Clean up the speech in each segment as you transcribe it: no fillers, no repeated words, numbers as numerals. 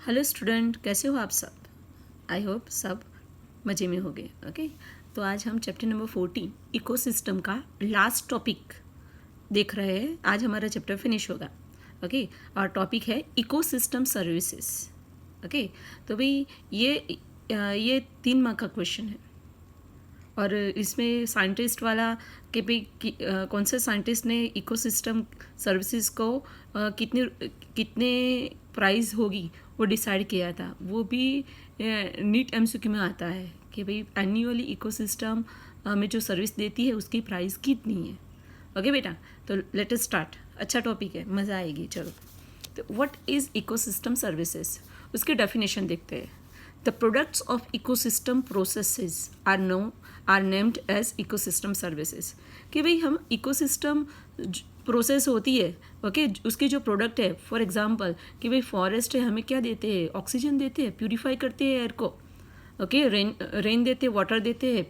Hello student, कैसे हो आप सब? आई होप सब मज़े में होंगे। ओके, तो आज हम चैप्टर नंबर 14 इकोसिस्टम का लास्ट टॉपिक देख रहे हैं। आज हमारा चैप्टर फिनिश होगा। ओके, और टॉपिक है इकोसिस्टम सर्विसेज। ओके, तो भाई ये 3 मार्क का क्वेश्चन है और इसमें साइंटिस्ट वाला कि भाई कौन से साइंटिस्ट ने इकोसिस्टम सर्विसेज को कितने प्राइस होगी वो डिसाइड किया था। वो भी नीट एमसीक्यू में आता है कि भाई एनुअली इकोसिस्टम में जो सर्विस देती है उसकी प्राइस कितनी है। ओके बेटा, तो लेट अस स्टार्ट। अच्छा टॉपिक है, मज़ा आएगी। चलो, तो व्हाट इज़ इकोसिस्टम सर्विसेज, उसकी डेफिनेशन देखते हैं। The products of ecosystem processes are named as ecosystem services। कि भाई हम इकोसिस्टम प्रोसेस होती है, ओके, उसके जो प्रोडक्ट है, फॉर एग्जांपल कि भाई फॉरेस्ट है, हमें क्या देते हैं? ऑक्सीजन देते हैं, प्यूरिफाई करते हैं एयर को। ओके, रेन देते हैं, वाटर देते हैं,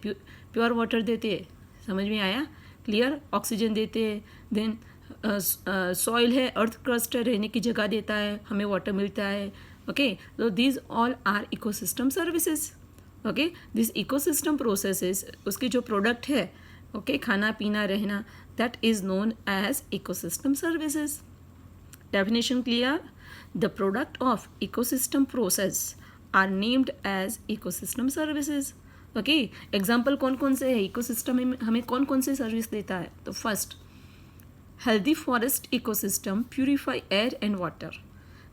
प्योर वाटर देते हैं। समझ में आया? क्लियर? ऑक्सीजन देते हैं। देन सॉइल है, अर्थ क्रस्ट है, रहने की जगह देता है, हमें वाटर मिलता है। Okay, so these all are ecosystem services. Okay, this ecosystem processes, उसके जो प्रोडक्ट है, okay, खाना पीना रहना, that is known as ecosystem services. Definition clear? The product of ecosystem process are named as ecosystem services. Okay, example कौन कौन से है? इकोसिस्टम में हमें कौन कौन से सर्विस देता है? तो first, healthy forest ecosystem purify air and water.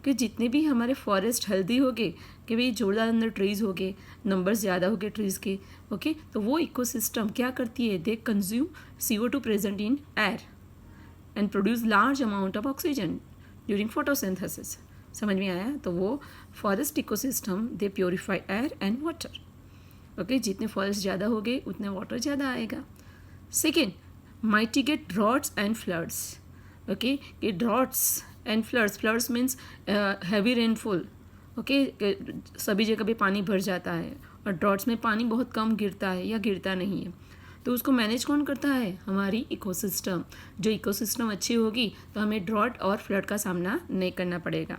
कि जितने भी हमारे फॉरेस्ट हेल्दी हो गए, कि भाई जोरदार अंदर ट्रीज़ हो गए, नंबर ज़्यादा हो गए ट्रीज़ के, ओके, तो वो इकोसिस्टम क्या करती है? They consume CO2 present in air and produce large amount of oxygen during photosynthesis. समझ में आया? तो वो forest ecosystem they purify air and water. Okay, जितने फॉरेस्ट ज़्यादा हो गए उतने वाटर ज़्यादा आएगा। Second, mitigate droughts and floods. Okay, ये droughts and floods means heavy rainfall. Okay, सभी जगह पे पानी भर जाता है और ड्रॉट्स में पानी बहुत कम गिरता है या गिरता नहीं है, तो उसको मैनेज कौन करता है? हमारी इकोसिस्टम। जो इकोसिस्टम अच्छी होगी तो हमें ड्रॉट और फ्लड का सामना नहीं करना पड़ेगा।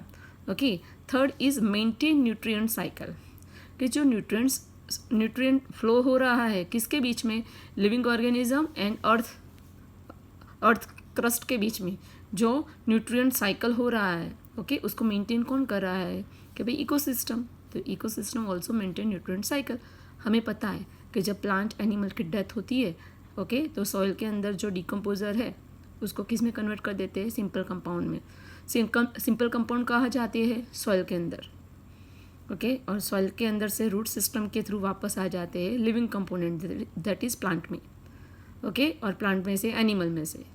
Okay, third is maintain nutrient cycle. कि जो न्यूट्रिएंट फ्लो हो रहा है किसके बीच में? Living organism and earth crust के बीच में जो न्यूट्रिएंट साइकिल हो रहा है, ओके, उसको मेंटेन कौन कर रहा है? कि भाई इकोसिस्टम। तो ecosystem also maintain nutrient cycle. हमें पता है कि जब प्लांट एनिमल की डेथ होती है, ओके, तो सॉइल के अंदर जो डिकम्पोजर है उसको किस में कन्वर्ट कर देते हैं? सिंपल कंपाउंड में। सिंपल कंपाउंड कहाँ जाते हैं? सॉइल के अंदर। ओके, और सॉइल के अंदर से रूट सिस्टम के थ्रू वापस आ जाते हैं living component, that is plant में। ओके, और प्लांट में से एनिमल में से।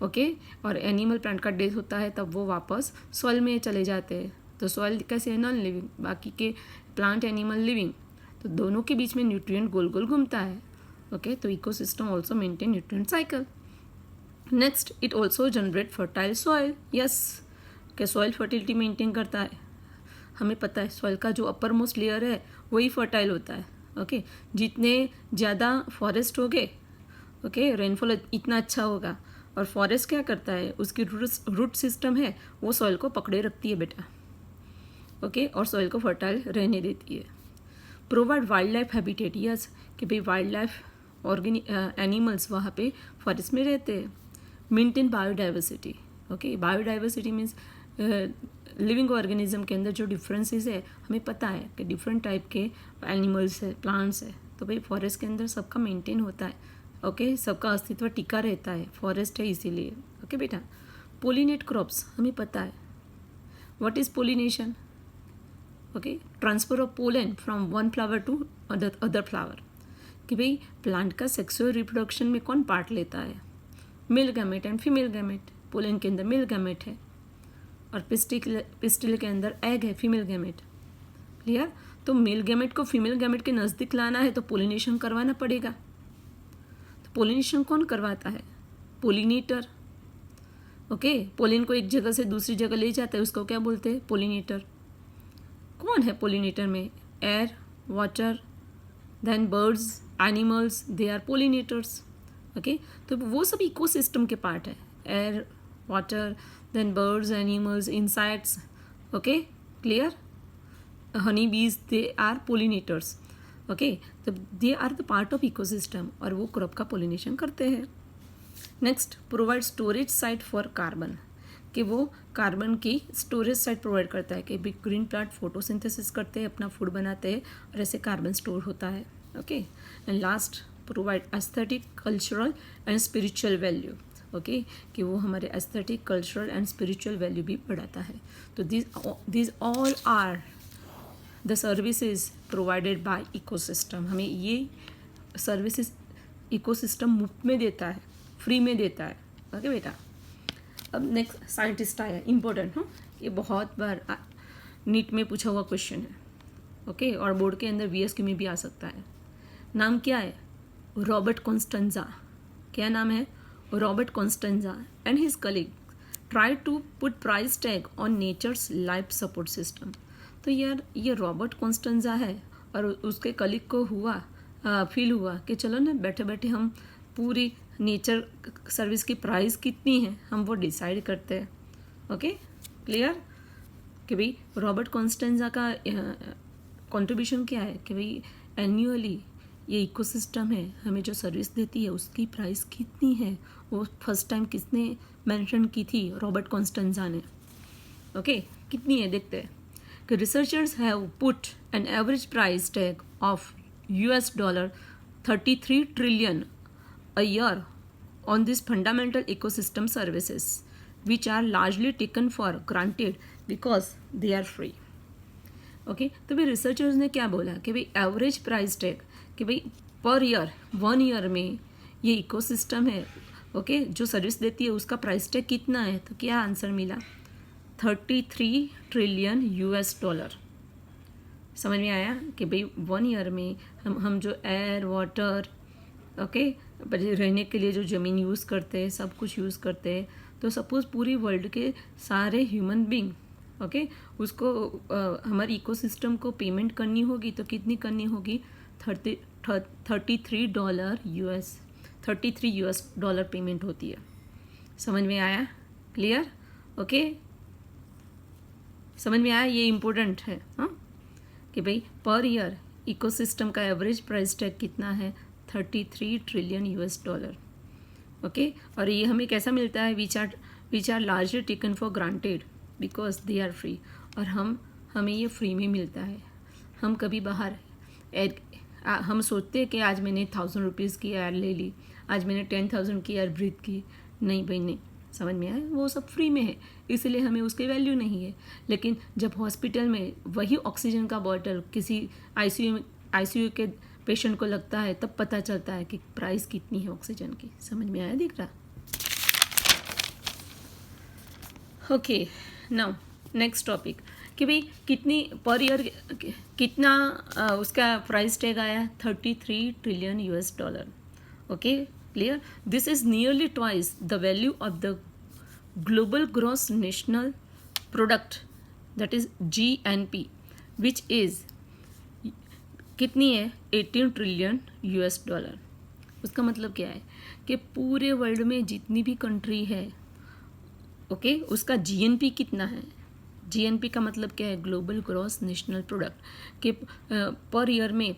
ओके, और एनिमल प्लांट का डेथ होता है तब वो वापस सॉइल में चले जाते हैं। तो सॉइल कैसे है? नॉन लिविंग, बाकी के प्लांट एनिमल लिविंग, तो दोनों के बीच में न्यूट्रिएंट गोल गोल घूमता है। ओके, तो ecosystem also maintain nutrient cycle. Next, it also generate fertile soil. Yes, क्या सॉइल फर्टिलिटी मेंटेन करता है? हमें पता है सॉइल का जो अपर मोस्ट लेयर है वही फर्टाइल होता है। ओके, जितने ज़्यादा फॉरेस्ट हो गए, ओके, रेनफॉल इतना अच्छा होगा। और फॉरेस्ट क्या करता है? उसकी रूट सिस्टम है वो सॉइल को पकड़े रखती है बेटा। ओके, और सॉइल को फर्टाइल रहने देती है। Provide wild life habitat. Yes, कि भाई वाइल्ड लाइफ एनिमल्स वहाँ पे फॉरेस्ट में रहते हैं। Maintain biodiversity. Okay, biodiversity means living organism के अंदर जो डिफरेंसेस है, हमें पता है कि डिफरेंट टाइप के एनिमल्स है, प्लांट्स है, तो भाई फॉरेस्ट के अंदर सबका मेंटेन होता है। ओके, सबका अस्तित्व टिका रहता है, फॉरेस्ट है इसीलिए। ओके बेटा, पोलिनेट क्रॉप्स, हमें पता है what is pollination. Okay, transfer of pollen from one flower to other flower. कि भाई प्लांट का सेक्सुअल रिप्रोडक्शन में कौन पार्ट लेता है? Male gamete and female gamete. Pollen के अंदर मेल गैमेट है और पिस्टिल के अंदर एग है, फीमेल गैमेट। क्लियर? तो मेल गैमेट को फीमेल गैमेट के नज़दीक लाना है तो पोलिनेशन करवाना पड़ेगा। तो पोलिनेशन कौन करवाता है? पोलिनेटर। ओके, पोलिन को एक जगह से दूसरी जगह ले जाता है, उसको क्या बोलते हैं? पोलिनेटर। कौन है पोलिनेटर में? Air, water, then birds, animals, they are pollinators. Okay, तो वो सब इकोसिस्टम के पार्ट है। Air, water, then birds, animals, insects. Okay, clear? Honey bees they are pollinators, okay, तो they are the part of ecosystem और वो crop का pollination करते हैं. Next, provide storage site for carbon, कि वो कार्बन की स्टोरेज साइट प्रोवाइड करता है कि ग्रीन प्लांट फोटोसिंथेसिस करते हैं, अपना फूड बनाते हैं और ऐसे कार्बन स्टोर होता है. Okay, and last, provide aesthetic, cultural and spiritual value, okay, कि वो हमारे aesthetic, cultural and spiritual value भी बढ़ाता है. तो this all are the services provided by ecosystem. हमें ये सर्विसेज इकोसिस्टम मुफ्त में देता है, फ्री में देता है. ओके बेटा. अब नेक्स्ट साइंटिस्ट आया, इम्पोर्टेंट. ये बहुत बार नीट में पूछा हुआ क्वेश्चन है. ओके, और बोर्ड के अंदर VSQ में भी आ सकता है. नाम क्या है? Robert Costanza. क्या नाम है? Robert Costanza and his colleague try to put price tag on nature's life support system. तो यार ये रॉबर्ट कॉन्स्टेंजा है और उसके कलीग को फील हुआ कि चलो ना बैठे बैठे हम पूरी नेचर सर्विस की प्राइस कितनी है हम वो डिसाइड करते हैं. Okay, clear? कि भाई रॉबर्ट कॉन्स्टेंजा का कंट्रीब्यूशन क्या है कि भाई एन्युअली ये इकोसिस्टम है हमें जो सर्विस देती है उसकी प्राइस कितनी है. वो फर्स्ट टाइम किसने मेंशन की थी? रॉबर्ट कॉन्स्टेंजा ने. ओके, कितनी है देखते हैं कि researchers have put an average price tag of $33 trillion a year on these fundamental ecosystem services which are largely taken for granted because they are free. Okay, तो भाई रिसर्चर्स ने क्या बोला कि भाई एवरेज प्राइस टैग, कि भाई per year 1 year में ये इकोसिस्टम है, ओके, जो सर्विस देती है उसका प्राइस टैग कितना है. तो क्या आंसर मिला? $33 trillion. समझ में आया कि भाई 1 ईयर में हम जो एयर, वाटर, ओके, रहने के लिए जो ज़मीन यूज़ करते हैं, सब कुछ यूज़ करते हैं. तो सपोज़ पूरी वर्ल्ड के सारे ह्यूमन बींग, ओके, उसको हमारे इकोसिस्टम को पेमेंट करनी होगी तो कितनी करनी होगी? $33 पेमेंट होती है. समझ में आया? क्लियर? ओके, समझ में आया? ये इम्पोर्टेंट है. हाँ, कि भाई पर ईयर इकोसिस्टम का एवरेज प्राइस टैग कितना है? $33 trillion. ओके, और ये हमें कैसा मिलता है? Which are largely taken for granted because they are free. और हमें ये फ्री में मिलता है. हम कभी बाहर हम सोचते हैं कि आज मैंने 1000 रुपीज़ की एयर ले ली, आज मैंने 10,000 की एयर ब्रीथ की. नहीं भाई नहीं. समझ में आया? वो सब फ्री में है, इसलिए हमें उसकी वैल्यू नहीं है. लेकिन जब हॉस्पिटल में वही ऑक्सीजन का बॉटल किसी आईसीयू के पेशेंट को लगता है तब पता चलता है कि प्राइस कितनी है ऑक्सीजन की. समझ में आया? दिख रहा? ओके, नाउ नेक्स्ट टॉपिक कि भाई कितनी पर ईयर कितना उसका प्राइस टैग आया? $33 trillion. Okay, clear? This is nearly twice the value of the global gross national product, that is GNP, which is कितनी है? $18 trillion. उसका मतलब क्या है कि पूरे वर्ल्ड में जितनी भी कंट्री है, ओके, उसका GNP कितना है? GNP का मतलब क्या है? ग्लोबल ग्रॉस नेशनल प्रोडक्ट, कि पर ईयर में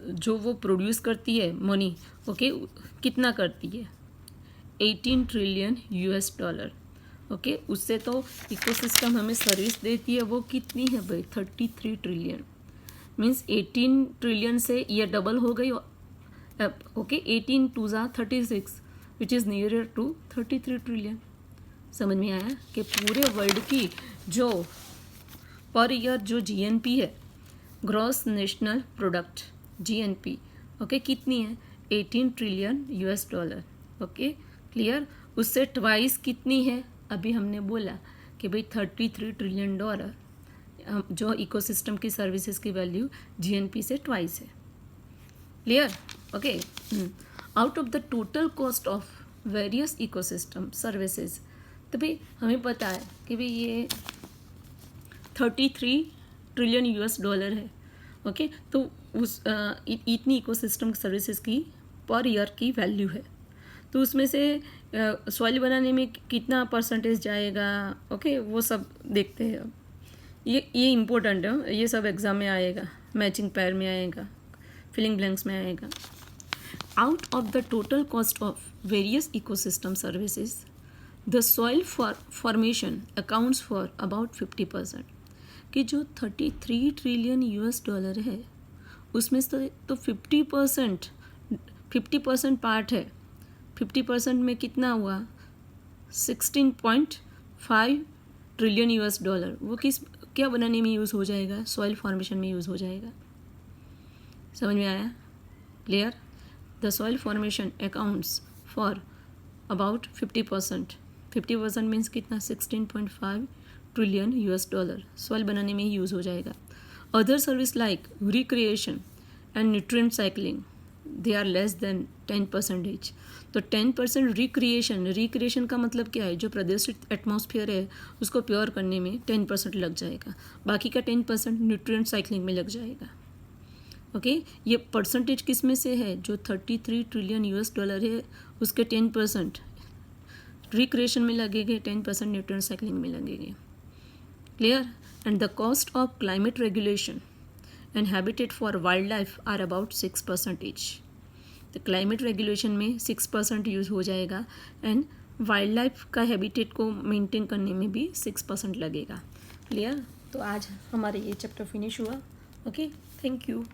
जो वो प्रोड्यूस करती है मनी, ओके, कितना करती है? $18 trillion. ओके, उससे तो इकोसिस्टम हमें सर्विस देती है वो कितनी है भाई? 33 ट्रिलियन. मीन्स 18 ट्रिलियन से ये डबल हो गई. Okay, 18 2 36 which is nearer to 33 trillion. समझ में आया कि पूरे वर्ल्ड की जो पर ईयर जो GNP है, gross national product, GNP, okay, कितनी है? $18 trillion. Okay, clear? उससे ट्वाइस कितनी है? अभी हमने बोला कि भाई $33 trillion जो इकोसिस्टम की सर्विसेज की वैल्यू GNP से ट्वाइस है. Clear? Okay. Out of the total cost of various ecosystem services, तो भाई हमें पता है कि भाई ये $33 trillion है. ओके, तो उस इतनी इकोसिस्टम सर्विसेज की पर ईयर की वैल्यू है. तो उसमें से सॉइल बनाने में कितना परसेंटेज जाएगा, ओके, वो सब देखते हैं. अब ये इम्पोर्टेंट है, ये सब एग्ज़ाम में आएगा, मैचिंग पैर में आएगा, फिलिंग ब्लैंक्स में आएगा. Out of the total cost of various ecosystem services, the soil formation accounts for about 50%. कि जो 33 ट्रिलियन US डॉलर है उसमें से तो 50% पार्ट है. 50% में कितना हुआ? 16.5 ट्रिलियन US डॉलर. वो क्या बनाने में यूज़ हो जाएगा? सॉइल फॉर्मेशन में यूज़ हो जाएगा. समझ में आया? Clear? The soil formation accounts for about 50%. 50% means कितना? 16.5 ट्रिलियन US डॉलर सॉइल बनाने में ही यूज़ हो जाएगा. Other service like recreation and nutrient cycling they are less than 10%. तो 10% रिक्रिएशन का मतलब क्या है? जो प्रदूषित एटमॉस्फेयर है उसको प्योर करने में 10% लग जाएगा. बाकी का 10% न्यूट्रिएंट साइकिलिंग में लग जाएगा. ओके ये परसेंटेज किस में से है? जो 33 ट्रिलियन US डॉलर है उसके 10% रिक्रिएशन में लगेंगे, 10% न्यूट्रिएंट साइकिलिंग में लगेंगे. Clear? And the cost of climate regulation and habitat for wildlife are about 6% each. तो क्लाइमेट रेगुलेशन में 6% यूज़ हो जाएगा एंड वाइल्ड लाइफ का हैबिटेट को मेंटेन करने में भी 6% लगेगा. क्लियर? तो आज हमारे ये चैप्टर फिनिश हुआ. Okay, thank you.